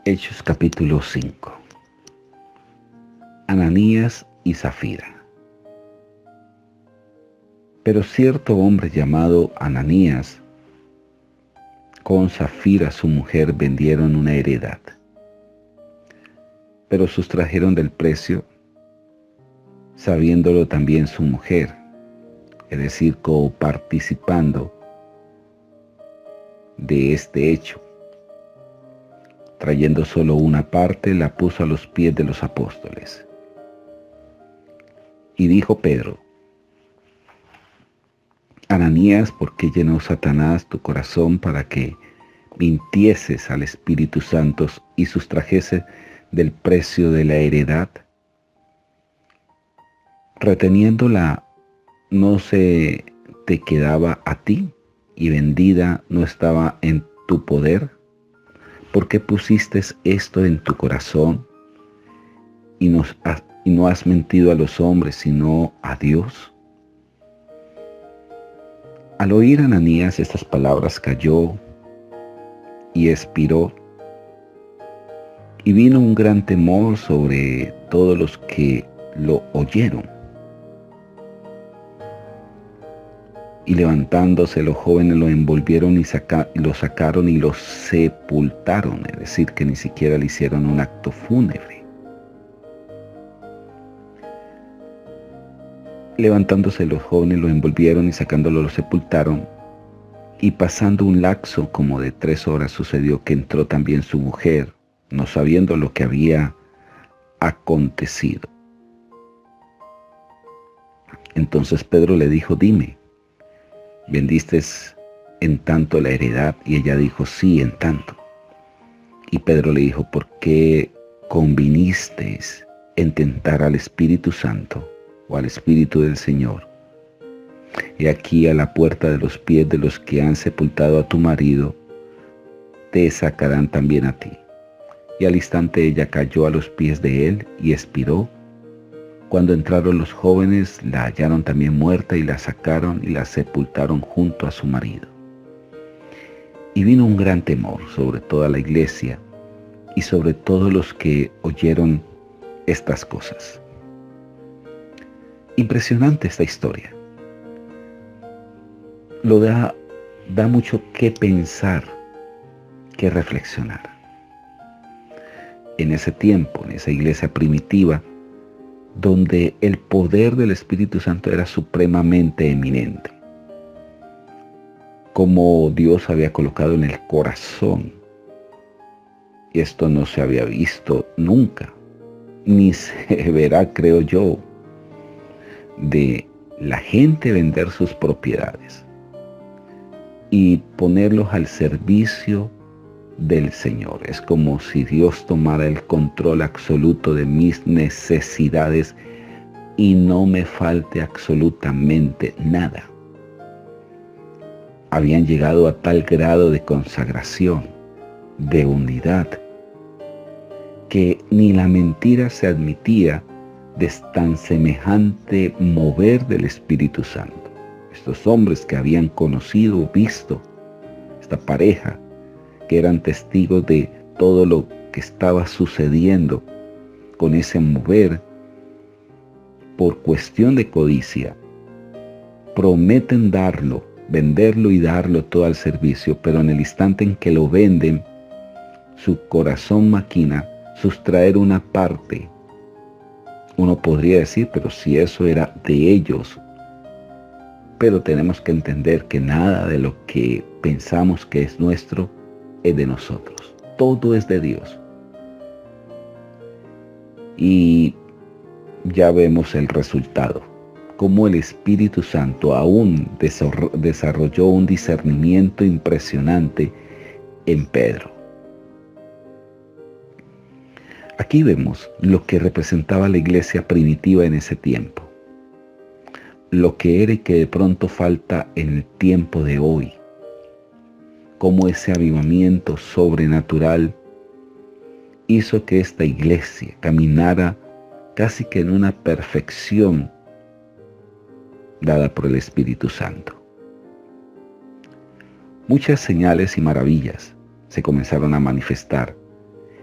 Hechos capítulo 5. Ananías y Zafira. Pero cierto hombre llamado Ananías, con Zafira su mujer, vendieron una heredad, pero sustrajeron del precio, sabiéndolo también su mujer, es decir, coparticipando de este hecho. Trayendo solo una parte, la puso a los pies de los apóstoles. Y dijo Pedro: Ananías, ¿por qué llenó Satanás tu corazón para que mintieses al Espíritu Santo y sustrajese del precio de la heredad? Reteniéndola, ¿no se te quedaba a ti? Y vendida, ¿no estaba en tu poder? ¿Por qué pusiste esto en tu corazón y no has mentido a los hombres, sino a Dios? Al oír Ananías estas palabras, cayó y expiró, y vino un gran temor sobre todos los que lo oyeron. Y levantándose los jóvenes lo envolvieron y lo sacaron y lo sepultaron, es decir, que ni siquiera le hicieron un acto fúnebre. Levantándose los jóvenes lo envolvieron y sacándolo lo sepultaron. Y pasando un lapso como de 3 horas sucedió que entró también su mujer, no sabiendo lo que había acontecido. Entonces Pedro le dijo: dime, ¿vendiste en tanto la heredad? Y ella dijo: sí, en tanto. Y Pedro le dijo: ¿por qué convinisteis en tentar al Espíritu Santo o al Espíritu del Señor? He aquí, a la puerta de los pies de los que han sepultado a tu marido, te sacarán también a ti. Y al instante ella cayó a los pies de él y expiró. Cuando entraron los jóvenes, la hallaron también muerta y la sacaron y la sepultaron junto a su marido. Y vino un gran temor sobre toda la iglesia y sobre todos los que oyeron estas cosas. Impresionante esta historia. Da mucho que pensar, que reflexionar. En ese tiempo, en esa iglesia primitiva, donde el poder del Espíritu Santo era supremamente eminente, como Dios había colocado en el corazón, y esto no se había visto nunca, ni se verá, creo yo, de la gente vender sus propiedades y ponerlos al servicio del Señor. Es como si Dios tomara el control absoluto de mis necesidades y no me falte absolutamente nada. Habían llegado a tal grado de consagración, de unidad, que ni la mentira se admitía de tan semejante mover del Espíritu Santo. Estos hombres que habían conocido, visto, esta pareja, que eran testigos de todo lo que estaba sucediendo con ese mover, por cuestión de codicia, prometen venderlo y darlo todo al servicio, pero en el instante en que lo venden, su corazón maquina sustraer una parte. Uno podría decir: pero si eso era de ellos. Pero tenemos que entender que nada de lo que pensamos que es nuestro es de nosotros. Todo es de Dios. Y ya vemos el resultado. Cómo el Espíritu Santo aún desarrolló un discernimiento impresionante en Pedro. Aquí vemos lo que representaba la iglesia primitiva en ese tiempo. Lo que era y que de pronto falta en el tiempo de hoy. Cómo ese avivamiento sobrenatural hizo que esta iglesia caminara casi que en una perfección dada por el Espíritu Santo. Muchas señales y maravillas se comenzaron a manifestar.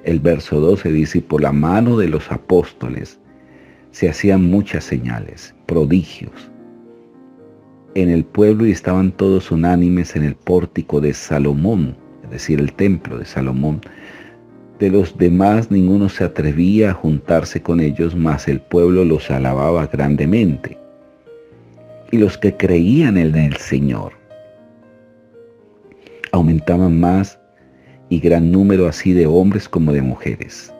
El verso 12 dice: y por la mano de los apóstoles se hacían muchas señales, prodigios en el pueblo, y estaban todos unánimes en el pórtico de Salomón, es decir, el templo de Salomón. De los demás ninguno se atrevía a juntarse con ellos, mas el pueblo los alababa grandemente. Y los que creían en el Señor aumentaban más, y gran número así de hombres como de mujeres,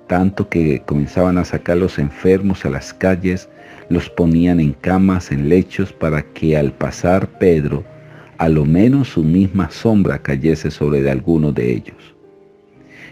tanto que comenzaban a sacar los enfermos a las calles, los ponían en camas, en lechos, para que al pasar Pedro, a lo menos su misma sombra cayese sobre de alguno de ellos.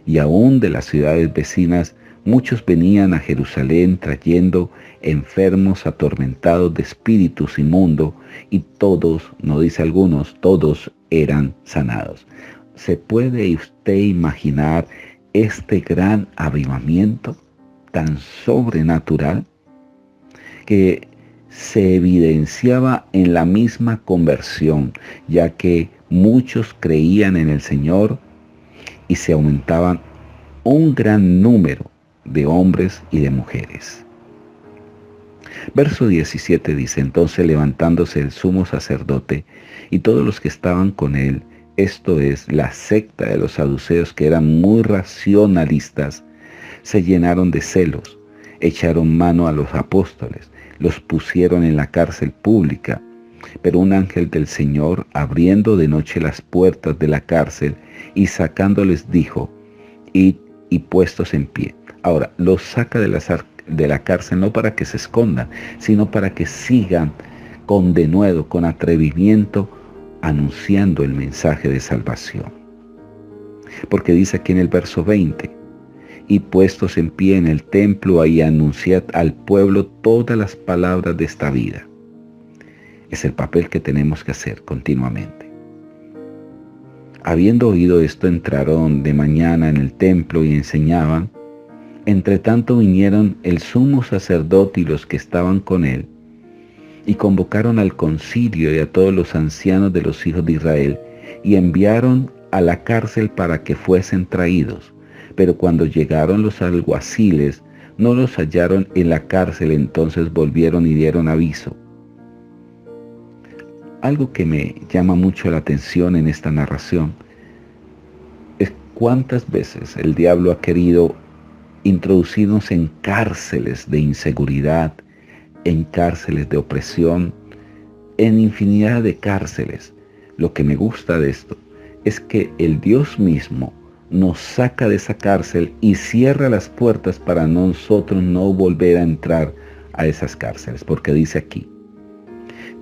Y aún de las ciudades vecinas muchos venían a Jerusalén trayendo enfermos atormentados de espíritus inmundos, y todos, no dice algunos, todos eran sanados. ¿Se puede usted imaginar este gran avivamiento tan sobrenatural que se evidenciaba en la misma conversión, ya que muchos creían en el Señor y se aumentaban un gran número de hombres y de mujeres? Verso 17 dice: entonces levantándose el sumo sacerdote y todos los que estaban con él, esto es, la secta de los saduceos, que eran muy racionalistas, se llenaron de celos, echaron mano a los apóstoles, los pusieron en la cárcel pública. Pero un ángel del Señor, abriendo de noche las puertas de la cárcel y sacándoles, dijo: id y puestos en pie. Ahora, los saca de la cárcel no para que se escondan, sino para que sigan con denuedo, con atrevimiento, anunciando el mensaje de salvación. Porque dice aquí en el verso 20: y puestos en pie en el templo, ahí anunciad al pueblo todas las palabras de esta vida. Es el papel que tenemos que hacer continuamente. Habiendo oído esto, entraron de mañana en el templo y enseñaban. Entre tanto vinieron el sumo sacerdote y los que estaban con él, y convocaron al concilio y a todos los ancianos de los hijos de Israel, y enviaron a la cárcel para que fuesen traídos. Pero cuando llegaron los alguaciles, no los hallaron en la cárcel, entonces volvieron y dieron aviso. Algo que me llama mucho la atención en esta narración es cuántas veces el diablo ha querido introducirnos en cárceles de inseguridad, en cárceles de opresión, en infinidad de cárceles. Lo que me gusta de esto es que el Dios mismo nos saca de esa cárcel y cierra las puertas para nosotros no volver a entrar a esas cárceles, porque dice aquí: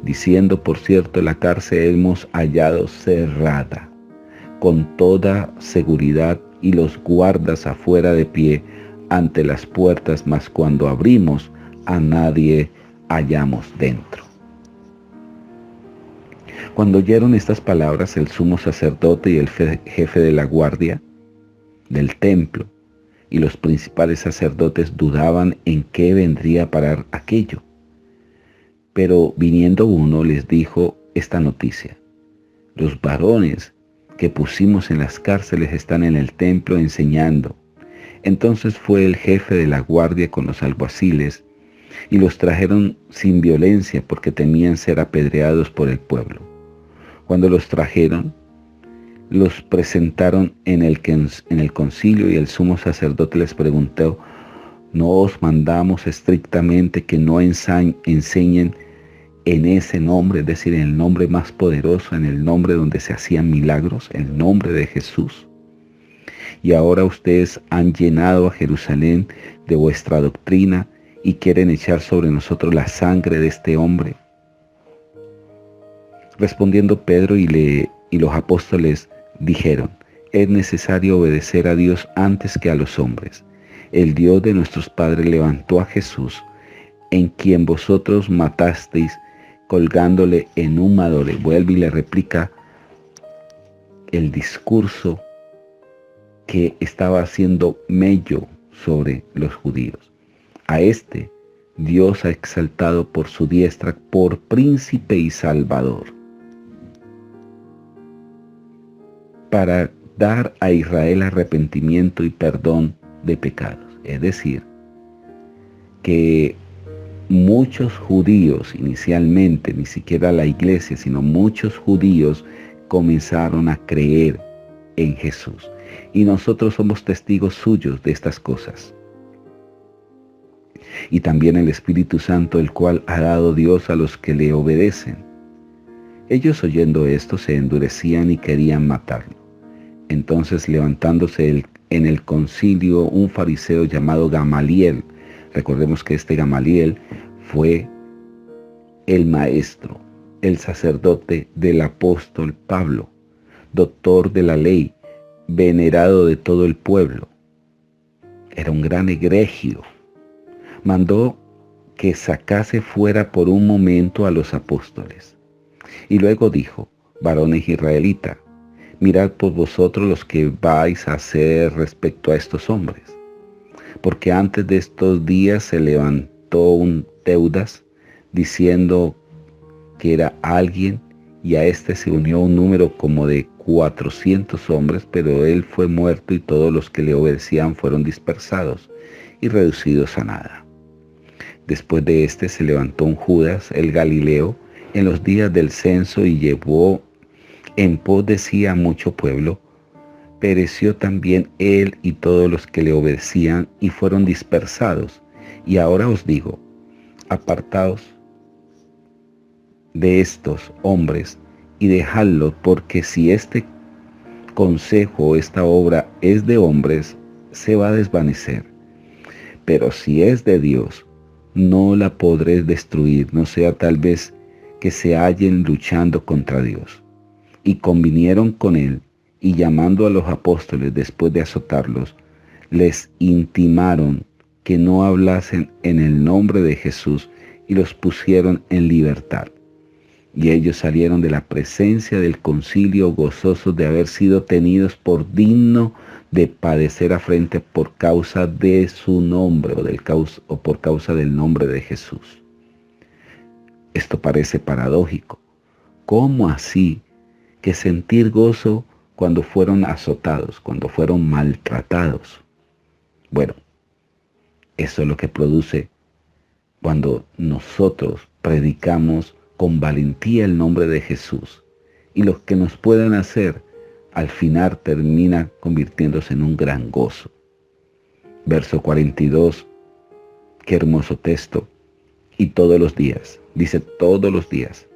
diciendo, por cierto, la cárcel hemos hallado cerrada con toda seguridad, y los guardas afuera de pie ante las puertas, mas cuando abrimos, a nadie hallamos dentro. Cuando oyeron estas palabras, el sumo sacerdote y el jefe de la guardia del templo y los principales sacerdotes dudaban en qué vendría a parar aquello. Pero viniendo uno les dijo esta noticia: los varones que pusimos en las cárceles están en el templo enseñando. Entonces fue el jefe de la guardia con los alguaciles y los trajeron sin violencia, porque temían ser apedreados por el pueblo. Cuando los trajeron, los presentaron en el concilio, y el sumo sacerdote les preguntó: ¿no os mandamos estrictamente que no enseñen en ese nombre, es decir, en el nombre más poderoso, en el nombre donde se hacían milagros, en el nombre de Jesús? Y ahora ustedes han llenado a Jerusalén de vuestra doctrina y quieren echar sobre nosotros la sangre de este hombre. Respondiendo Pedro y los apóstoles dijeron: es necesario obedecer a Dios antes que a los hombres. El Dios de nuestros padres levantó a Jesús, en quien vosotros matasteis colgándole en un madero. Vuelve y le replica el discurso que estaba haciendo mello sobre los judíos. A este Dios ha exaltado por su diestra por príncipe y salvador, para dar a Israel arrepentimiento y perdón de pecados. Es decir, que muchos judíos inicialmente, ni siquiera la iglesia, sino muchos judíos comenzaron a creer en Jesús. Y nosotros somos testigos suyos de estas cosas. Y también el Espíritu Santo, el cual ha dado Dios a los que le obedecen. Ellos oyendo esto se endurecían y querían matarlo. Entonces levantándose en el concilio un fariseo llamado Gamaliel, recordemos que este Gamaliel fue el maestro, el sacerdote del apóstol Pablo, doctor de la ley, venerado de todo el pueblo. Era un gran egregio. Mandó que sacase fuera por un momento a los apóstoles. Y luego dijo: varones israelitas, mirad por vosotros los que vais a hacer respecto a estos hombres. Porque antes de estos días se levantó un Teudas diciendo que era alguien, y a este se unió un número como de 400 hombres, pero él fue muerto y todos los que le obedecían fueron dispersados y reducidos a nada. Después de este se levantó un Judas, el Galileo, en los días del censo y llevó en pos de sí a mucho pueblo. Pereció también él y todos los que le obedecían y fueron dispersados. Y ahora os digo, apartaos de estos hombres y dejadlos, porque si este consejo o esta obra es de hombres, se va a desvanecer. Pero si es de Dios, no la podréis destruir, no sea tal vez que se hallen luchando contra Dios. Y convinieron con él, y llamando a los apóstoles después de azotarlos, les intimaron que no hablasen en el nombre de Jesús, y los pusieron en libertad. Y ellos salieron de la presencia del concilio gozosos de haber sido tenidos por digno de padecer afrenta por causa de su nombre o por causa del nombre de Jesús. Esto parece paradójico. ¿Cómo así que sentir gozo cuando fueron azotados, cuando fueron maltratados? Bueno, eso es lo que produce cuando nosotros predicamos con valentía el nombre de Jesús, y lo que nos puedan hacer al final termina convirtiéndose en un gran gozo. Verso 42, qué hermoso texto. Y todos los días, dice todos los días,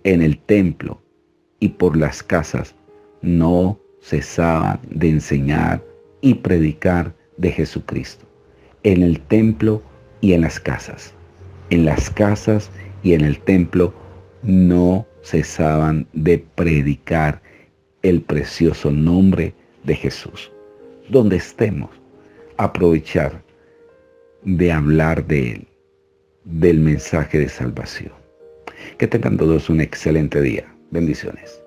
en el templo y por las casas no cesaban de enseñar y predicar de Jesucristo. En el templo y en las casas. En las casas y en el templo no cesaban de predicar el precioso nombre de Jesús. Donde estemos, aprovechar de hablar de Él, del mensaje de salvación. Que tengan todos un excelente día. Bendiciones.